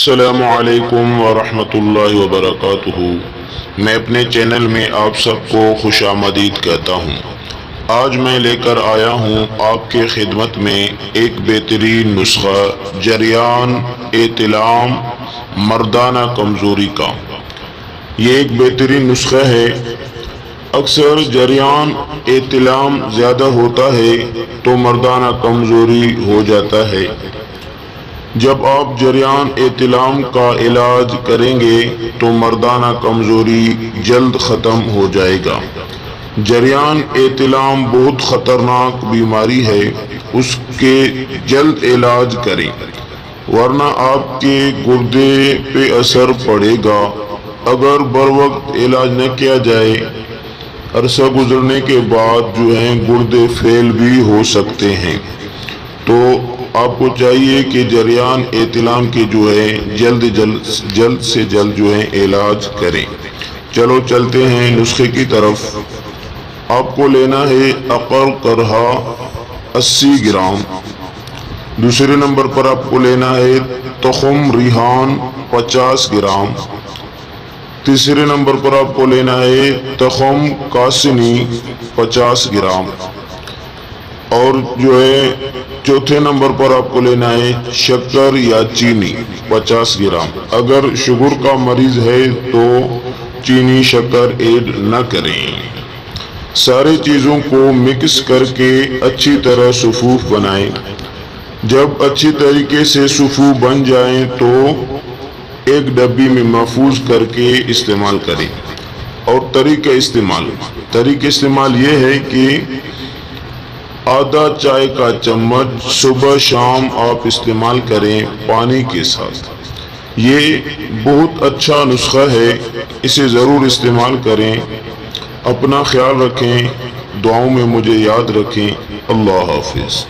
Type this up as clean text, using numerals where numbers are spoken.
السلام علیکم ورحمۃ اللہ وبرکاتہ۔ میں اپنے چینل میں آپ سب کو خوش آمدید کہتا ہوں۔ آج میں لے کر آیا ہوں آپ کے خدمت میں ایک بہترین نسخہ جریان احتلام مردانہ کمزوری کا۔ یہ ایک بہترین نسخہ ہے۔ اکثر جریان احتلام زیادہ ہوتا ہے تو مردانہ کمزوری ہو جاتا ہے۔ جب آپ جریان احتلام کا علاج کریں گے تو مردانہ کمزوری جلد ختم ہو جائے گا۔ جریان احتلام بہت خطرناک بیماری ہے، اس کے جلد علاج کریں ورنہ آپ کے گردے پہ اثر پڑے گا۔ اگر بروقت علاج نہ کیا جائے، عرصہ گزرنے کے بعد گردے فیل بھی ہو سکتے ہیں۔ تو آپ کو چاہیے کہ جریان احتلام کے جلد سے جلد علاج کریں۔ چلو چلتے ہیں نسخے کی طرف۔ آپ کو لینا ہے عقر کرہا 80 گرام۔ دوسرے نمبر پر آپ کو لینا ہے تخم ریحان 50 گرام۔ تیسرے نمبر پر آپ کو لینا ہے تخم کاسنی 50 گرام۔ اور چوتھے نمبر پر آپ کو لینا ہے شکر یا چینی 50 گرام۔ اگر شوگر کا مریض ہے تو چینی شکر ایڈ نہ کریں۔ ساری چیزوں کو مکس کر کے اچھی طرح صفوف بنائیں۔ جب اچھی طریقے سے صفوف بن جائیں تو ایک ڈبی میں محفوظ کر کے استعمال کریں۔ اور طریقہ استعمال یہ ہے کہ آدھا چائے کا چمچ صبح شام آپ استعمال کریں پانی کے ساتھ۔ یہ بہت اچھا نسخہ ہے، اسے ضرور استعمال کریں۔ اپنا خیال رکھیں، دعاؤں میں مجھے یاد رکھیں۔ اللہ حافظ۔